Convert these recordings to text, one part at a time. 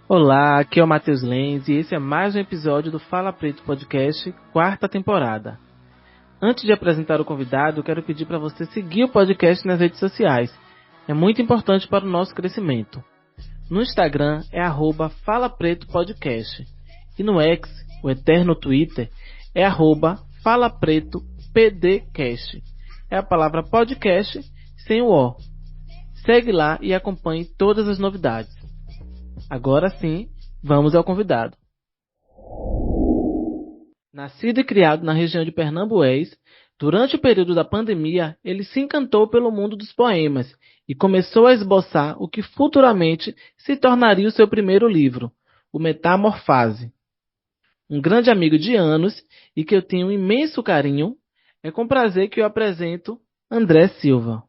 Olá, aqui é o Matheus Lenz e esse é mais um episódio do Fala Preto Podcast, quarta temporada. Antes de apresentar o convidado, eu quero pedir para você seguir o podcast nas redes sociais. É muito importante para o nosso crescimento. No Instagram é @FalaPretoPodcast e no X, o eterno Twitter, é @FalaPretoPDcast. É a palavra podcast sem o O. Segue lá e acompanhe todas as novidades. Agora sim, vamos ao convidado. Nascido e criado na região de Pernambués, durante o período da pandemia, ele se encantou pelo mundo dos poemas e começou a esboçar o que futuramente se tornaria o seu primeiro livro, o Metamorfase. Um grande amigo de anos e que eu tenho um imenso carinho, é com prazer que eu apresento André Silva.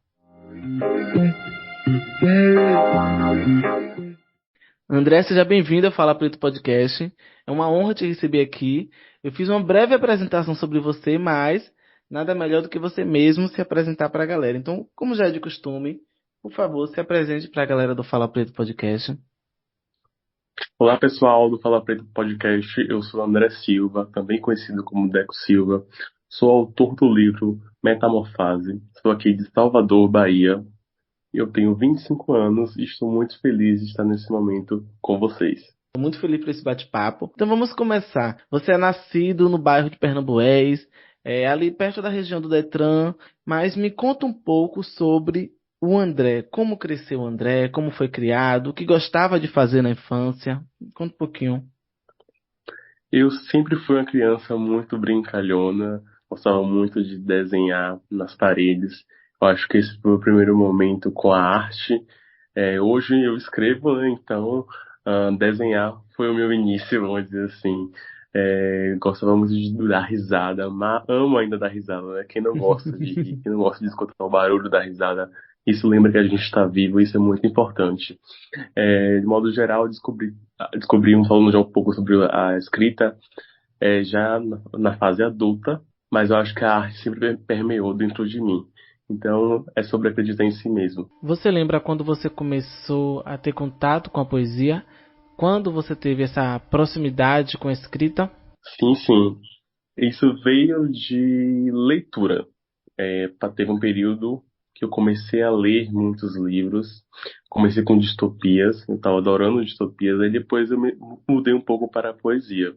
André, seja bem-vindo ao Fala Preto Podcast. É uma honra te receber aqui. Eu fiz uma breve apresentação sobre você, mas nada melhor do que você mesmo se apresentar para a galera. Então, como já é de costume, por favor, se apresente para a galera do Fala Preto Podcast. Olá pessoal do Fala Preto Podcast, eu sou André Silva, também conhecido como Deco Silva, sou autor do livro Metamorfase, sou aqui de Salvador, Bahia, eu tenho 25 anos e estou muito feliz de estar nesse momento com vocês. Estou muito feliz por esse bate-papo. Então vamos começar. Você é nascido no bairro de Pernambués, ali perto da região do Detran, mas me conta um pouco sobre o André. Como cresceu o André, como foi criado, o que gostava de fazer na infância. Conta um pouquinho. Eu sempre fui uma criança muito brincalhona, gostava muito de desenhar nas paredes, eu acho que esse foi o primeiro momento com a arte. Hoje eu escrevo, né, então desenhar foi o meu início, vamos dizer assim. Gostava muito de dar risada, mas amo ainda dar risada, né? Quem não gosta de rir, quem não gosta de escutar o barulho da risada, isso lembra que a gente está vivo, isso é muito importante. De modo geral, descobri falando já um pouco sobre a escrita, já na fase adulta, mas eu acho que a arte sempre permeou dentro de mim. Então, é sobre acreditar em si mesmo. Você lembra quando você começou a ter contato com a poesia? Quando você teve essa proximidade com a escrita? Sim, sim. Isso veio de leitura. Teve um período que eu comecei a ler muitos livros. Comecei com distopias, eu estava adorando distopias, aí depois eu me mudei um pouco para a poesia.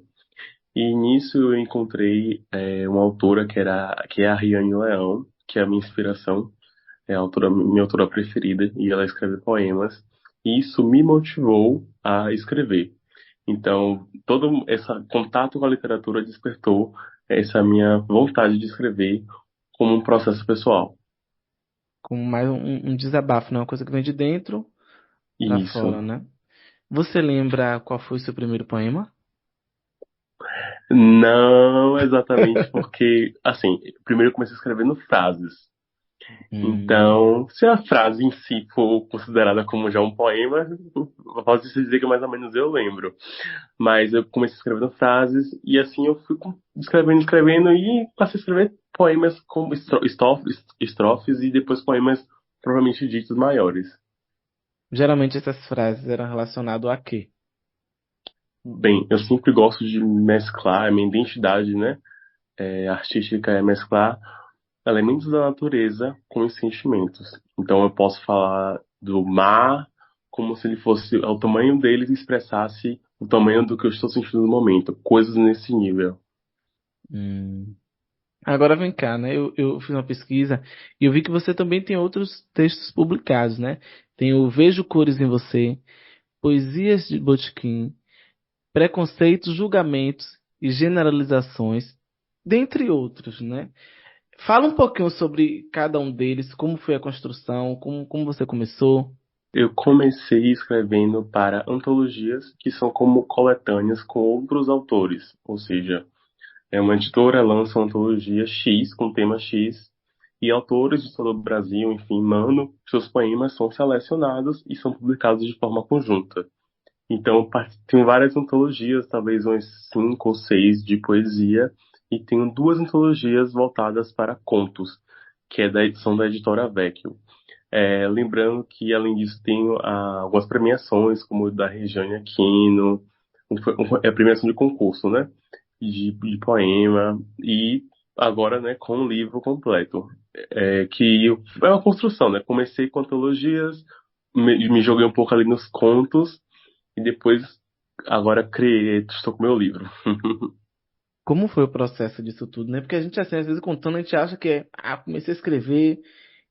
E nisso eu encontrei uma autora que é a Riane Leão, que é a minha inspiração, é a minha autora preferida, e ela escreve poemas. E isso me motivou a escrever. Então, todo esse contato com a literatura despertou essa minha vontade de escrever como um processo pessoal. Como mais um desabafo, né? Uma coisa que vem de dentro para fora, Isso. né? Você lembra qual foi o seu primeiro poema? Não exatamente porque, assim, primeiro eu comecei escrevendo frases. Hum, Então, se a frase em si for considerada como já um poema, eu posso dizer que mais ou menos eu lembro. Mas eu comecei escrevendo frases e assim eu fui escrevendo e passei a escrever poemas como estrofes e depois poemas provavelmente ditos maiores. geralmente essas frases eram relacionadas a quê? Bem, eu sempre gosto de mesclar a minha identidade, né, artística é mesclar elementos da natureza com os sentimentos. Então eu posso falar do mar como se ele fosse o tamanho dele e expressasse o tamanho do que eu estou sentindo no momento, coisas nesse nível. Hum. Agora vem cá, né? Eu fiz uma pesquisa e eu vi que você também tem outros textos publicados, né? Tem o Vejo Cores em Você, Poesias de Botequim, Preconceitos, Julgamentos e Generalizações, dentre outros, né? Fala um pouquinho sobre cada um deles, como foi a construção, como você começou. Eu comecei escrevendo para antologias que são como coletâneas com outros autores, ou seja, uma editora lança uma antologia X com tema X e autores de todo o Brasil, enfim, mandam seus poemas são selecionados e são publicados de forma conjunta. Então, tenho várias antologias, talvez umas 5 ou 6 de poesia, e tenho 2 antologias voltadas para contos, que é da edição da editora Vecchio. Lembrando que, além disso, tem algumas premiações, como o da Regiane Aquino, a premiação de concurso, né? De poema, e agora, né, com o livro completo. Que é uma construção, né? Comecei com antologias, me joguei um pouco ali nos contos, e depois, agora criei, estou com meu livro. Como foi o processo disso tudo, né? Porque a gente, assim, às vezes contando, a gente acha que comecei a escrever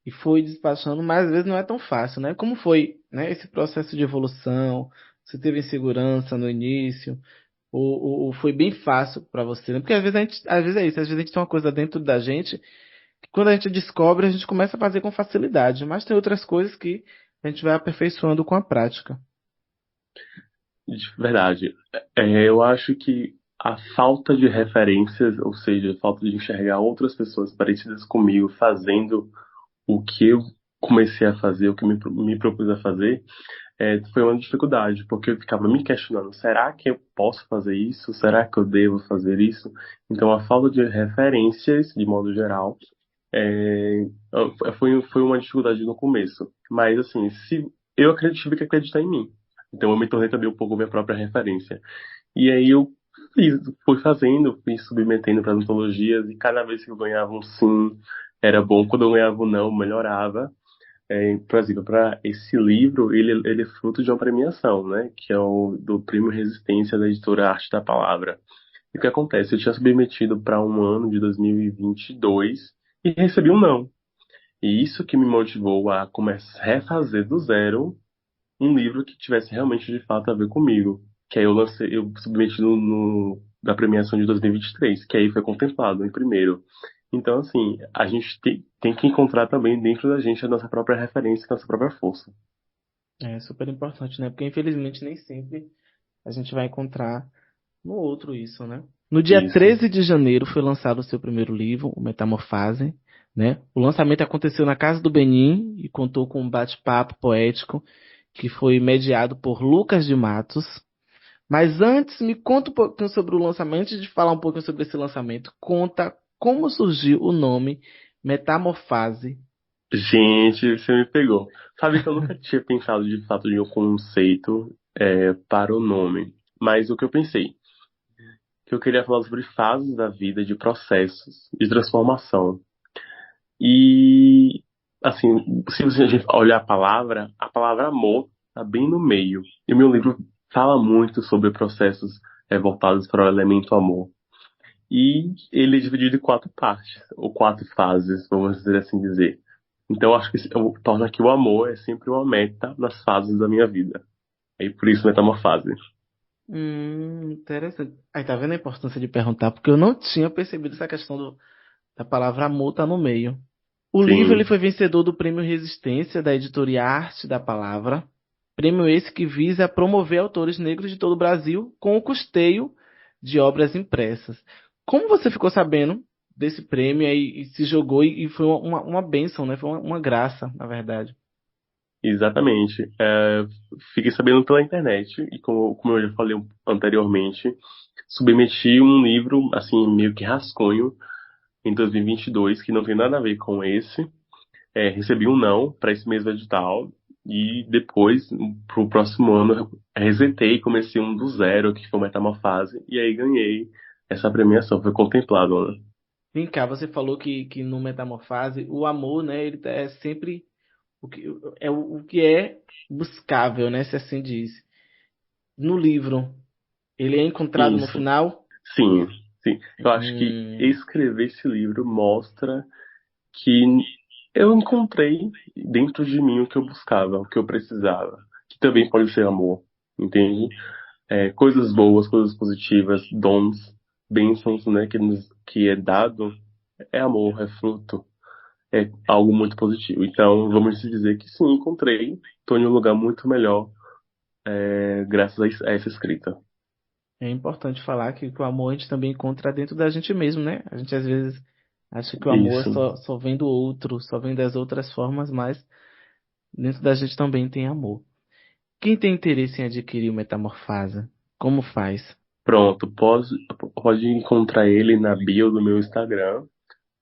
e foi despachando, mas às vezes não é tão fácil, né? Como foi, né, esse processo de evolução? Você teve insegurança no início? Ou foi bem fácil pra você, né? Porque às vezes às vezes é isso, às vezes a gente tem uma coisa dentro da gente que quando a gente descobre, a gente começa a fazer com facilidade, mas tem outras coisas que a gente vai aperfeiçoando com a prática. De verdade. Eu acho que a falta de referências, ou seja, a falta de enxergar outras pessoas parecidas comigo fazendo o que eu comecei a fazer, o que me propus a fazer, foi uma dificuldade, porque eu ficava me questionando: será que eu posso fazer isso? Será que eu devo fazer isso? Então, a falta de referências, de modo geral, é, foi uma dificuldade no começo. Mas, assim, se eu acredito, tive que acreditar em mim. Então, eu me tornei também um pouco minha própria referência. E aí eu fui fazendo, fui submetendo para antologias, e cada vez que eu ganhava um sim, era bom. Quando eu ganhava um não, melhorava. Por exemplo, para esse livro, ele é fruto de uma premiação, né? Que é o do Prêmio Resistência da editora Arte da Palavra. E o que acontece? Eu tinha submetido para um ano de 2022 e recebi um não. E isso que me motivou a começar a refazer do zero um livro que tivesse realmente de fato a ver comigo. Que aí eu submeti da premiação de 2023, que aí foi contemplado em primeiro. Então, assim, a gente tem que encontrar também dentro da gente a nossa própria referência, a nossa própria força. É super importante, né? Porque infelizmente nem sempre a gente vai encontrar no outro isso, né? No dia Isso. 13 de janeiro foi lançado o seu primeiro livro, o Metamorfase, né? O lançamento aconteceu na Casa do Benim e contou com um bate-papo poético que foi mediado por Lucas de Matos. Mas antes, me conta um pouquinho sobre o lançamento. Antes de falar um pouquinho sobre esse lançamento, conta como surgiu o nome Metamorfase. Gente, você me pegou. Sabe que eu nunca tinha pensado de fato em um conceito para o nome. Mas o que eu pensei? Que eu queria falar sobre fases da vida, de processos, de transformação. E, assim, se a gente olhar a palavra amor está bem no meio. E o meu livro fala muito sobre processos voltados para o elemento amor. E ele é dividido em quatro partes, ou quatro fases, vamos dizer assim dizer. Então, acho que torna que o amor é sempre uma meta nas fases da minha vida. E por isso, metamorfase. Interessante. Aí tá vendo a importância de perguntar, porque eu não tinha percebido essa questão da palavra amor tá no meio. O livro ele Sim, foi vencedor do Prêmio Resistência da editora Arte da Palavra. Prêmio esse que visa promover autores negros de todo o Brasil com o custeio de obras impressas. Como você ficou sabendo desse prêmio aí e se jogou e foi uma bênção, né? Foi uma graça, na verdade. exatamente. Fiquei sabendo pela internet, e como eu já falei anteriormente, submeti um livro, assim, meio que rascunho, em 2022, que não tem nada a ver com esse. Recebi um não para esse mesmo edital, e depois, pro próximo ano, eu resetei e comecei um do zero, que foi uma Metamorfase, e aí ganhei essa premiação, foi contemplado, né? Vem cá, você falou que no Metamorfase o amor, né? Ele é sempre o que o que é buscável, né? Se assim diz. No livro, ele é encontrado no Isso, final. sim, sim. Eu acho que Hum, escrever esse livro mostra que eu encontrei dentro de mim o que eu buscava, o que eu precisava, que também pode ser amor, entende? Coisas boas, coisas positivas, dons, bênçãos, né, que é dado, é amor, é fruto, é algo muito positivo. Então, vamos dizer que sim, encontrei, estou em um lugar muito melhor, graças a essa escrita. é importante falar que o amor a gente também encontra dentro da gente mesmo, né? A gente às vezes acha que o amor Isso. só vem do outro, só vem das outras formas, mas dentro da gente também tem amor. Quem tem interesse em adquirir o Metamorfase, como faz? Pronto, pode encontrar ele na bio do meu Instagram,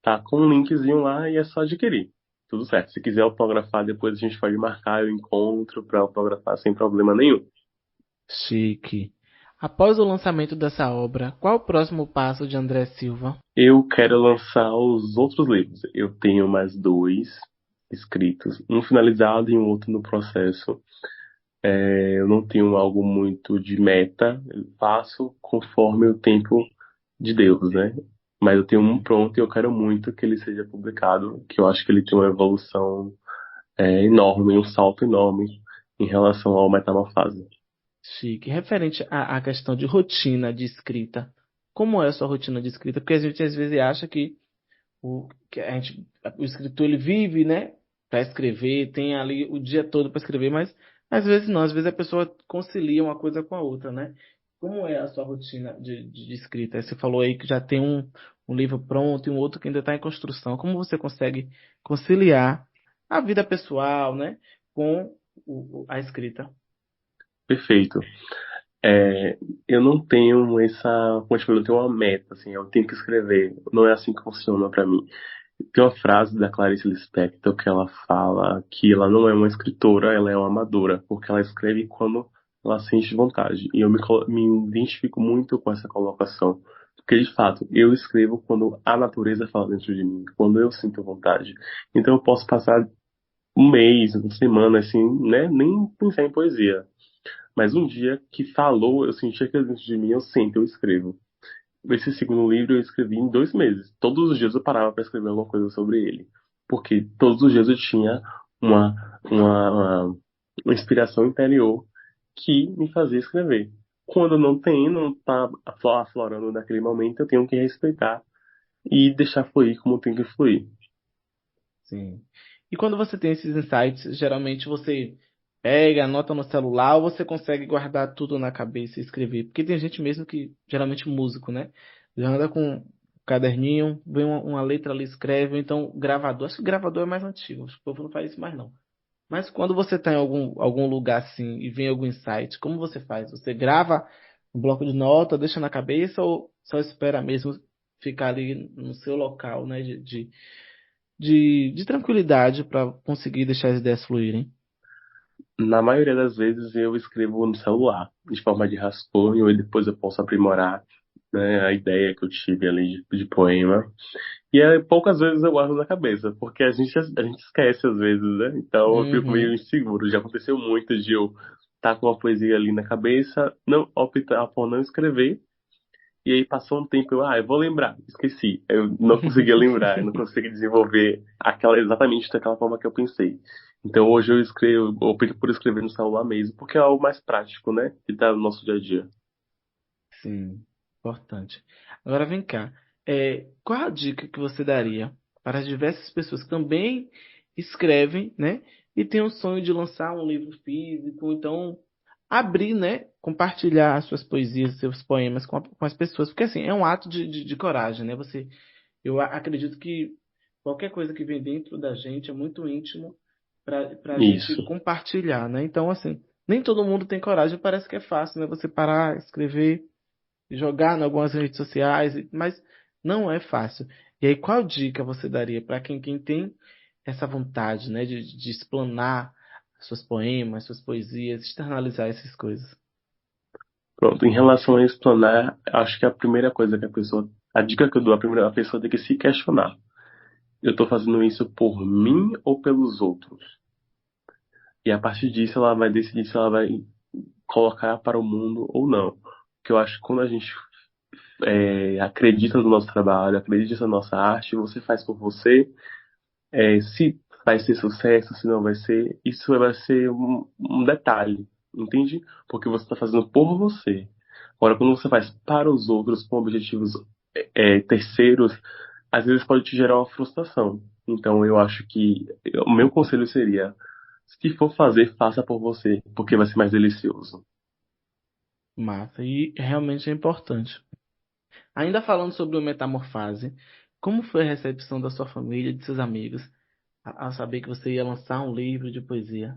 tá com um linkzinho lá e é só adquirir. tudo certo. Se quiser autografar, depois a gente pode marcar o encontro para autografar sem problema nenhum. Chique. Após o lançamento dessa obra, qual o próximo passo de André Silva? Eu quero lançar os outros livros. Eu tenho mais dois escritos, um finalizado e um outro no processo. Eu não tenho algo muito de meta, eu faço conforme o tempo de Deus, né? Mas eu tenho um pronto e eu quero muito que ele seja publicado, que eu acho que ele tem uma evolução enorme, um salto enorme em relação ao Metamorfose. Chique. Referente à questão de rotina de escrita. Como é a sua rotina de escrita? Porque a gente às vezes acha o escritor ele vive, né, para escrever, tem ali o dia todo para escrever, mas às vezes não, às vezes a pessoa concilia uma coisa com a outra, né? Como é a sua rotina de escrita? Você falou aí que já tem um livro pronto e um outro que ainda está em construção. Como você consegue conciliar a vida pessoal, né, com a escrita? Perfeito. É, eu não tenho essa, como eu te falei, eu tenho uma meta, assim, eu tenho que escrever. Não é assim que funciona pra mim. Tem uma frase da Clarice Lispector que ela fala que ela não é uma escritora, ela é uma amadora, porque ela escreve quando ela sente vontade. E eu me identifico muito com essa colocação. Porque, de fato, eu escrevo quando a natureza fala dentro de mim, quando eu sinto vontade. Então eu posso passar um mês, uma semana, assim, né, nem pensar em poesia. Mas um dia que falou, eu senti aquilo dentro de mim, eu sinto, eu escrevo. Esse segundo livro eu escrevi em 2 meses. Todos os dias eu parava para escrever alguma coisa sobre ele. Porque todos os dias eu tinha uma, uma inspiração interior que me fazia escrever. Quando não tem, não está aflorando naquele momento, eu tenho que respeitar e deixar fluir como tem que fluir. Sim. E quando você tem esses insights, geralmente você pega, anota no celular ou você consegue guardar tudo na cabeça e escrever? Porque tem gente mesmo que, geralmente músico, né? Já anda com um caderninho, vê uma letra ali, escreve, ou então gravador. Acho que gravador é mais antigo, acho que o povo não faz isso mais não. Mas quando você está em algum lugar assim e vem algum insight, como você faz? Você grava um bloco de nota, deixa na cabeça ou só espera mesmo ficar ali no seu local, né? De tranquilidade para conseguir deixar as ideias fluírem. Na maioria das vezes eu escrevo no celular, de forma de rascunho, e depois eu posso aprimorar, né, a ideia que eu tive ali de poema. E poucas vezes eu guardo na cabeça, porque a gente esquece às vezes, né? Então eu fico meio Uhum. inseguro. Já aconteceu muito de eu estar com uma poesia ali na cabeça, não optar por não escrever, e aí passou um tempo, eu vou lembrar, esqueci. Eu não conseguia lembrar, eu não conseguia desenvolver exatamente daquela forma que eu pensei. Então hoje eu escrevo, eu opto por escrever no celular mesmo, porque é algo mais prático, né? Que tá no nosso dia a dia. Sim, importante. Agora vem cá. Qual a dica que você daria para as diversas pessoas que também escrevem, né? E têm o sonho de lançar um livro físico, então abrir, né? Compartilhar as suas poesias, seus poemas com as pessoas. Porque assim, é um ato de coragem, né? Eu acredito que qualquer coisa que vem dentro da gente é muito íntimo para a gente Isso. compartilhar, né? Então, assim, nem todo mundo tem coragem, parece que é fácil, né? Você parar, escrever, jogar em algumas redes sociais, mas não é fácil. E aí, qual dica você daria para quem tem essa vontade, né, de explanar seus poemas, suas poesias, externalizar essas coisas? Pronto, em relação a explanar, acho que a primeira coisa que a dica que eu dou, a pessoa tem que se questionar. Eu estou fazendo isso por mim ou pelos outros? E a partir disso ela vai decidir se ela vai colocar para o mundo ou não. Porque eu acho que quando a gente acredita no nosso trabalho, acredita na nossa arte, você faz por você, se vai ser sucesso, se não vai ser, isso vai ser um detalhe, entende? Porque você está fazendo por você. Agora, quando você faz para os outros com objetivos terceiros, às vezes pode te gerar uma frustração. Então, eu acho que o meu conselho seria, se for fazer, faça por você, porque vai ser mais delicioso. Massa, e realmente é importante. Ainda falando sobre o Metamorfose, como foi a recepção da sua família, de seus amigos, ao saber que você ia lançar um livro de poesia?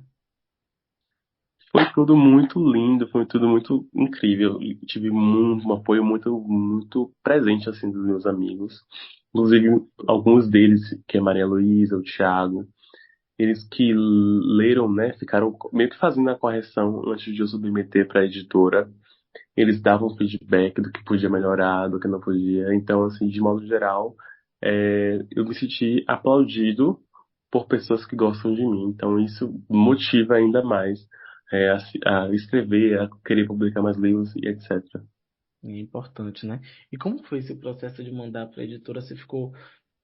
Foi tudo muito lindo, foi tudo muito incrível. E tive um apoio muito, muito presente, assim, dos meus amigos. Inclusive, alguns deles, que é Maria Luísa, o Thiago. eles que leram, né, ficaram meio que fazendo a correção antes de eu submeter para a editora. Eles davam feedback do que podia melhorar, do que não podia. Então, assim, de modo geral, eu me senti aplaudido por pessoas que gostam de mim. Então, isso motiva ainda mais a escrever, a querer publicar mais livros e etc. É importante, né? E como foi esse processo de mandar para a editora? Você ficou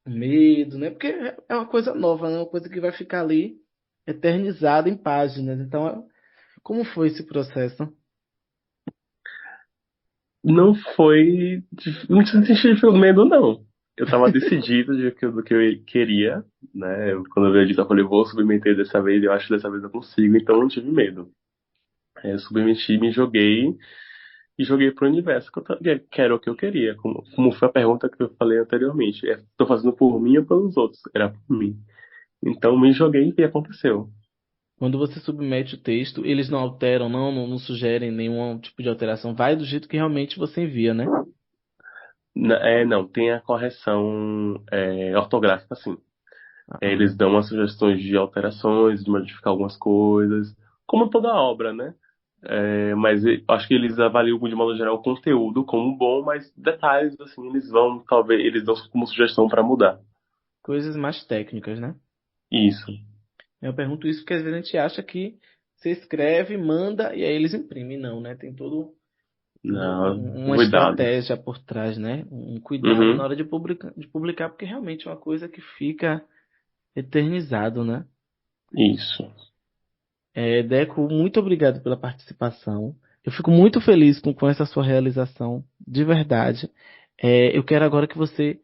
com medo, né? Porque é uma coisa nova, né? Uma coisa que vai ficar ali eternizada em páginas. Então, como foi esse processo? Não foi. Não senti medo, não. Eu estava decidido do que eu queria, né? Quando eu vi a edição, eu falei, vou submeter dessa vez, eu acho que dessa vez eu consigo, então eu não tive medo. Eu submeti, me joguei e joguei pro universo que era o que eu queria. Como foi a pergunta que eu falei anteriormente. Tô fazendo por mim ou pelos outros? Era por mim. Então me joguei e aconteceu. Quando você submete o texto, eles não alteram, não sugerem nenhum tipo de alteração. Vai do jeito que realmente você envia, né? Não, tem a correção ortográfica, sim. Ah, Eles dão umas sugestões de alterações, de modificar algumas coisas, como toda obra, né? Mas acho que eles avaliam de modo geral o conteúdo como bom, mas detalhes assim talvez eles dão como sugestão para mudar. coisas mais técnicas, né? Isso. Eu pergunto isso porque às vezes a gente acha que você escreve, manda e aí eles imprimem. Não, né? Tem Não, uma cuidado. estratégia por trás, né? Um cuidado na Uhum. hora de publicar, porque realmente é uma coisa que fica eternizado, né? Isso. Deco, muito obrigado pela participação. Eu fico muito feliz com essa sua realização, de verdade. Eu quero agora que você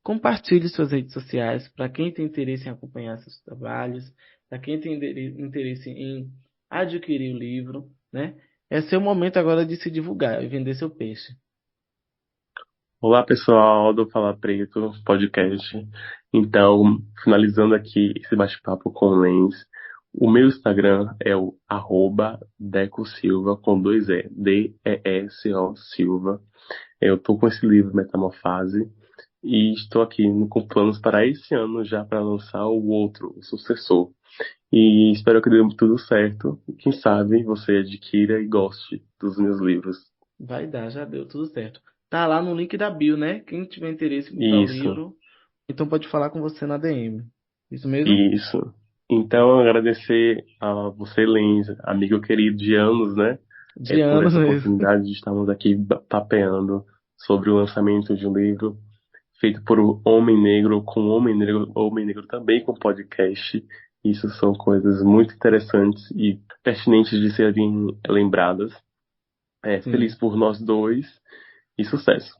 compartilhe suas redes sociais para quem tem interesse em acompanhar seus trabalhos, para quem tem interesse em adquirir o livro, né? É seu momento agora de se divulgar e vender seu peixe. Olá, pessoal do Fala Preto podcast. Então, finalizando aqui esse bate-papo com o Lens, o meu Instagram é o Deco Silva com dois E, Deco Silva. Eu tô com esse livro Metamorfase e estou aqui com planos para esse ano já para lançar o outro, o sucessor. E espero que dê tudo certo. Quem sabe você adquira e goste dos meus livros. Vai dar, já deu tudo certo. Tá lá no link da bio, né? Quem tiver interesse em comprar o Isso. livro, então pode falar com você na DM. Isso mesmo? Isso. Então, agradecer a você, Lenz, amigo querido de anos, né? De Por anos essa mesmo. oportunidade de estarmos aqui papeando sobre o lançamento de um livro feito por um homem negro, com um homem negro também com podcast. Isso são coisas muito interessantes e pertinentes de serem lembradas. Feliz Sim. por nós dois e sucesso.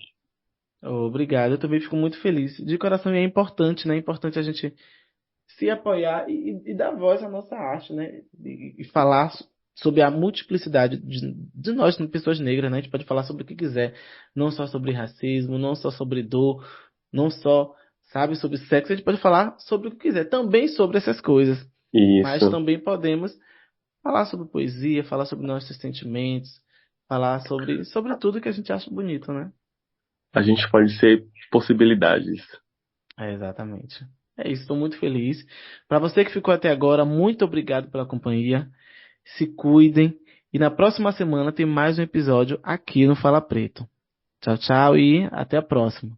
Obrigado. Eu também fico muito feliz. De coração, e é importante, né? É importante a gente se apoiar e dar voz à nossa arte, né? E falar sobre a multiplicidade de nós, pessoas negras, né? A gente pode falar sobre o que quiser, não só sobre racismo, não só sobre dor, não só, sabe, sobre sexo, a gente pode falar sobre o que quiser, também sobre essas coisas, mas Isso. também podemos falar sobre poesia, falar sobre nossos sentimentos, falar sobre tudo que a gente acha bonito, né? A gente pode ser possibilidades. Exatamente. É isso, estou muito feliz. Para você que ficou até agora, muito obrigado pela companhia. Se cuidem. E na próxima semana tem mais um episódio aqui no Fala Preto. Tchau, tchau e até a próxima.